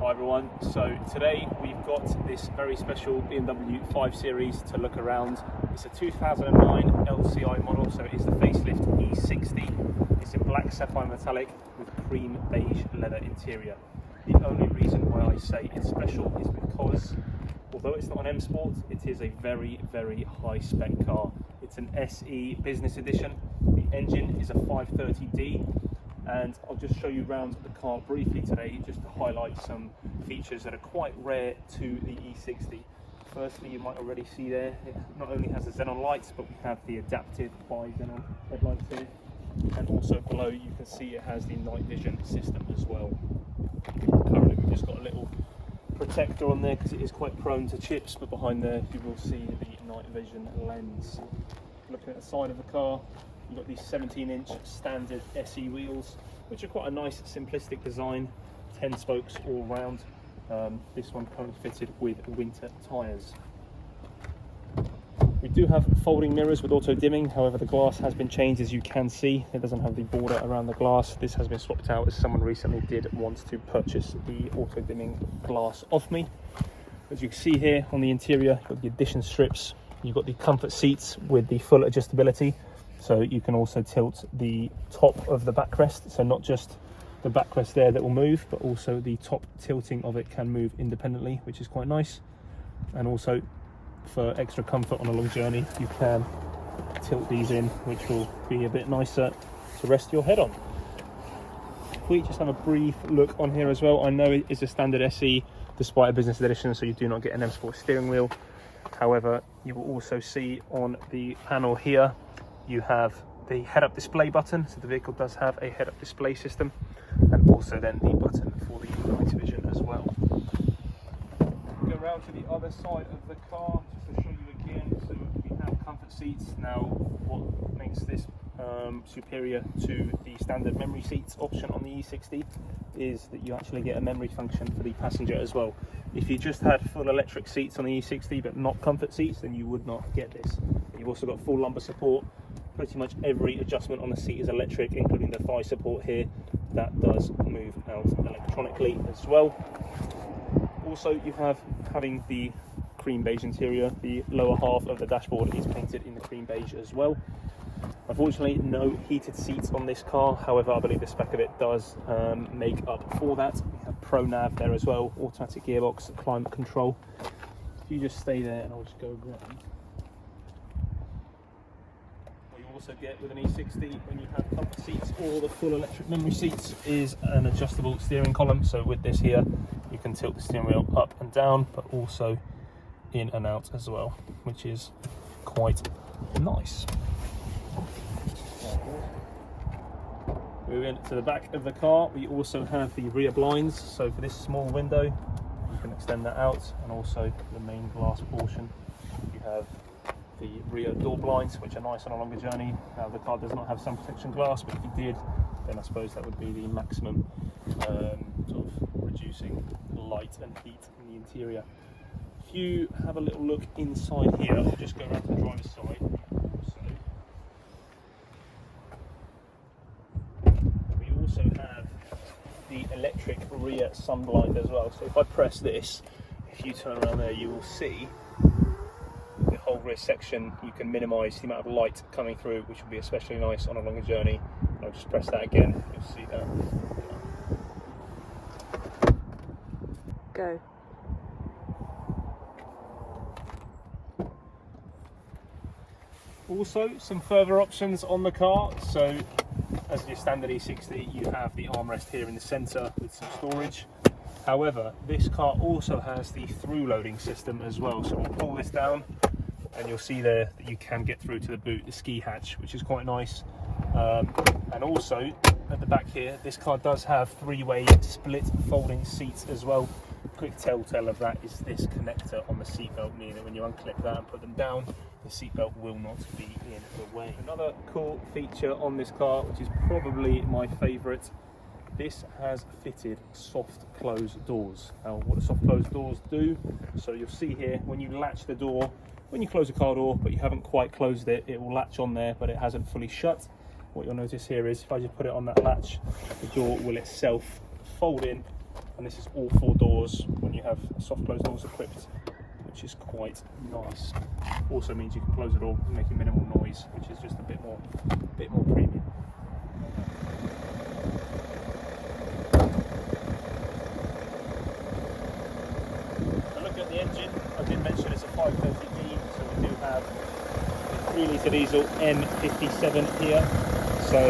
Hi everyone, so today we've got this very special BMW 5 Series to look around. It's a 2009 LCI model, so it is the facelift E60. It's in black sapphire metallic with cream beige leather interior. The only reason why I say it's special is because although it's not an M Sport, it is a very, very high spec car. It's an SE Business Edition. The engine is a 530D. And I'll just show you around the car briefly today just to highlight some features that are quite rare to the E60. Firstly, you might already see there, it not only has the xenon lights, but we have the adaptive bi-xenon headlights here. And also below you can see it has the Night Vision system as well. Currently we've just got a little protector on there because it is quite prone to chips, but behind there you will see the Night Vision lens. Looking at the side of the car, you've got these 17-inch standard SE wheels, which are quite a nice simplistic design, 10 spokes all round. This one currently fitted with winter tyres. We do have folding mirrors with auto dimming, however the glass has been changed, as you can see. It doesn't have the border around the glass. This has been swapped out as someone recently did want to purchase the auto dimming glass off me. As you can see here on the interior, you've got the addition strips, you've got the comfort seats with the full adjustability. So you can also tilt the top of the backrest, so not just the backrest there that will move, but also the top tilting of it can move independently, which is quite nice. And also for extra comfort on a long journey, you can tilt these in, which will be a bit nicer to rest your head on. If we just have a brief look on here as well, I know it is a standard SE despite a business edition, so you do not get an M Sport steering wheel. However, you will also see on the panel here you have the head-up display button, so the vehicle does have a head-up display system, and also then the button for the Night Vision as well. Go around to the other side of the car just to show you again. So we have comfort seats. Now, what makes this superior to the standard memory seats option on the E60 is that you actually get a memory function for the passenger as well. If you just had full electric seats on the E60 but not comfort seats, then you would not get this. You've also got full lumbar support. Pretty much every adjustment on the seat is electric, including the thigh support here. That does move out electronically as well. Also, you have having the cream beige interior. The lower half of the dashboard is painted in the cream beige as well. Unfortunately, no heated seats on this car. However, I believe the spec of it does make up for that. We have Pro Nav there as well, automatic gearbox, climate control. If you just stay there and I'll just go around. Also get with an E60 when you have comfort seats or the full electric memory seats is an adjustable steering column. So with this here you can tilt the steering wheel up and down, but also in and out as well, which is quite nice. Moving to the back of the car, we also have the rear blinds. So for this small window you can extend that out, and also the main glass portion you have the rear door blinds, which are nice on a longer journey. Now the car does not have sun protection glass, but if you did, then I suppose that would be the maximum sort of reducing light and heat in the interior. If you have a little look inside here, I'll just go around to the driver's side. We also have the electric rear sun blind as well. So if I press this, if you turn around there, you will see the whole rear section. You can minimise the amount of light coming through, which will be especially nice on a longer journey. I'll just press that again, you'll see that. Go. Also, some further options on the car. So, as your standard E60, you have the armrest here in the centre with some storage. However, this car also has the through loading system as well. So we'll pull this down and you'll see there that you can get through to the boot, the ski hatch, which is quite nice. And also at the back here, this car does have three-way split folding seats as well. Quick telltale of that is this connector on the seatbelt, meaning that when you unclip that and put them down, the seatbelt will not be in the way. Another cool feature on this car, which is probably my favourite, this has fitted soft close doors. Now what do soft close doors do? So you'll see here when you latch the door, when you close a car door but you haven't quite closed it, it will latch on there but it hasn't fully shut. What you'll notice here is if I just put it on that latch, the door will itself fold in and this is all 4 doors when you have soft close doors equipped, which is quite nice. Also means you can close the door making minimal noise, which is just a bit more premium. Now look at the engine. I did mention it's a 530D, so we do have a 3-litre diesel M57 here. So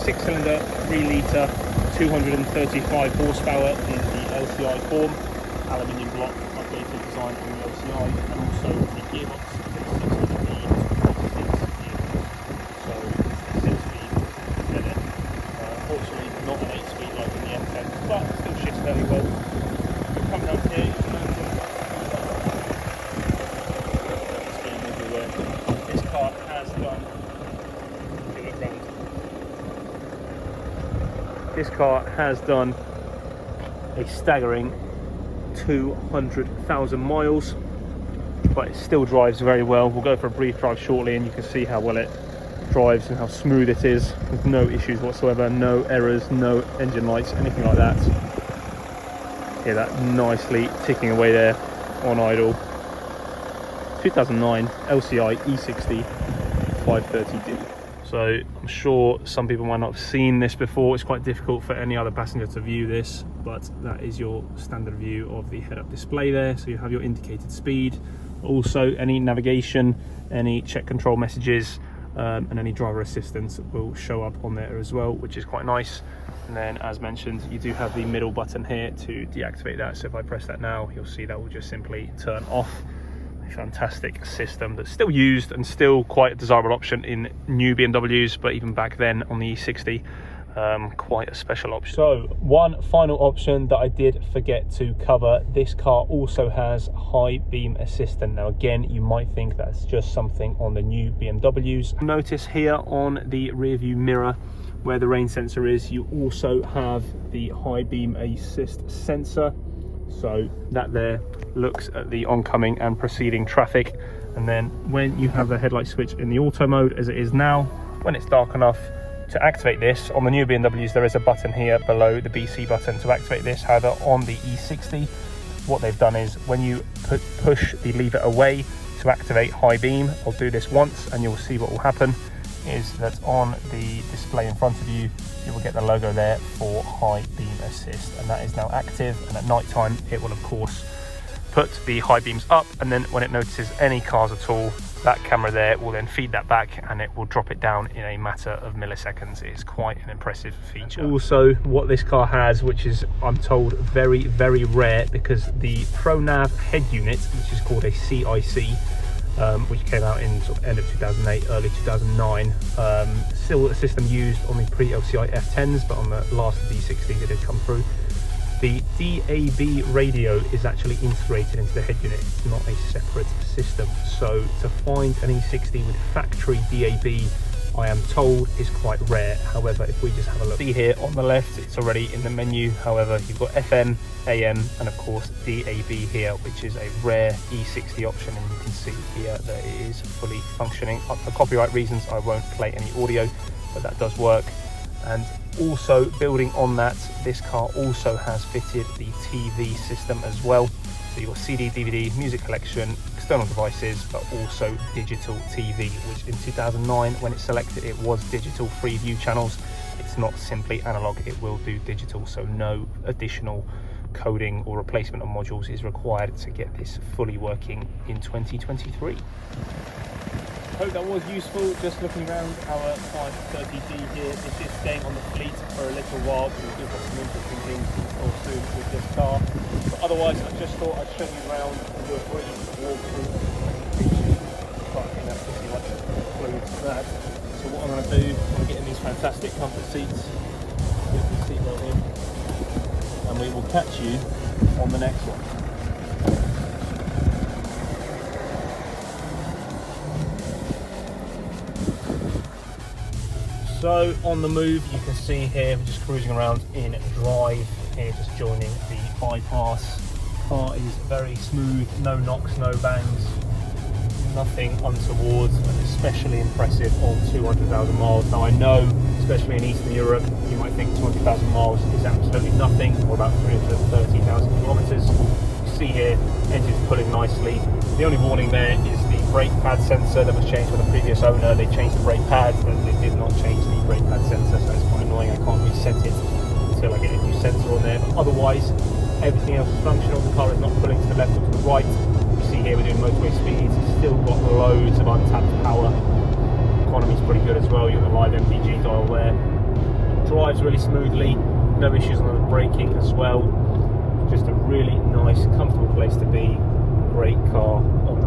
6-cylinder, 3-litre, 235 horsepower in the LCI form, aluminium block, updated design on the LCI, and also the gearbox is 6-speed gearbox. So 6-speed ZF. Unfortunately, not an 8-speed like in the M10, but still shifts fairly well. You come down here, you can notice it's going everywhere. This car has done. If you look around. This car has done a staggering 200,000 miles, but it still drives very well. We'll go for a brief drive shortly and you can see how well it drives and how smooth it is with no issues whatsoever, no errors, no engine lights, anything like that. Hear that nicely ticking away there on idle. 2009 LCI E60 530D. So I'm sure some people might not have seen this before. It's quite difficult for any other passenger to view this, but that is your standard view of the head-up display there. So you have your indicated speed, also any navigation, any check control messages, and any driver assistance will show up on there as well, which is quite nice. And then, as mentioned, you do have the middle button here to deactivate that. So if I press that now, you'll see that will just simply turn off. Fantastic system that's still used and still quite a desirable option in new BMWs, but even back then on the E60, quite a special option. So one final option that I did forget to cover, this car also has high beam assistant. Now again, you might think that's just something on the new BMWs. Notice here on the rear view mirror where the rain sensor is, you also have the high beam assist sensor. So that there looks at the oncoming and preceding traffic, and then when you have the headlight switch in the auto mode as it is now, when it's dark enough to activate this, on the new BMWs there is a button here below the BC button to activate this. However, on the E60 what they've done is when you push the lever away to activate high beam, I'll do this once and you'll see what will happen is that on the display in front of you, you will get the logo there for high beam assist, and that is now active. And at night time it will of course put the high beams up, and then when it notices any cars at all, that camera there will then feed that back and it will drop it down in a matter of milliseconds. It is quite an impressive feature. Also, what this car has, which is I'm told very rare, because the ProNav head unit, which is called a CIC, which came out in sort of end of 2008, early 2009. Still a system used on the pre-LCI F10s, but on the last of the E60s it did come through. The DAB radio is actually integrated into the head unit. It's not a separate system. So to find an E60 with factory DAB, I am told, is quite rare. However, if we just have a look, see here on the left, it's already in the menu. However, you've got FM, AM, and of course DAB here, which is a rare E60 option, and you can see here that it is fully functioning. For copyright reasons, I won't play any audio, but that does work. And also building on that, this car also has fitted the TV system as well. So you've got CD, DVD, music collection, external devices, but also digital TV, which in 2009, when it selected, it was digital free view channels. It's not simply analog, it will do digital, so no additional coding or replacement of modules is required to get this fully working in 2023. Hope that was useful. Just looking around our 530D here, this is staying on the fleet for a little while, but we've got some interesting things to install soon with this car. But otherwise, I just thought I'd show you around and do a brief walkthrough. But I think that pretty much concludes that. So what I'm going to do, I'm getting these fantastic comfort seats, get the seatbelt in, and we will catch you on the next one. So on the move, you can see here, we're just cruising around in drive here, just joining the bypass. Car is very smooth, no knocks, no bangs, nothing untoward, and especially impressive on 200,000 miles. Now I know, especially in Eastern Europe. You might think 200,000 miles is absolutely nothing, or about 330,000 kilometers. You see here, engine's pulling nicely. The only warning there is the brake pad sensor that was changed by the previous owner. They changed the brake pads, but they did not change the brake pad sensor, so it's quite annoying. I can't reset it until I get a new sensor on there. But otherwise, everything else is functional. The car is not pulling to the left or to the right. You see here we're doing motorway speeds. It's still got loads of untapped power. Economy's pretty good as well. You've got the live MPG dial there. Drives really smoothly. No issues on the braking as well. Just a really nice, comfortable place to be. Great car on the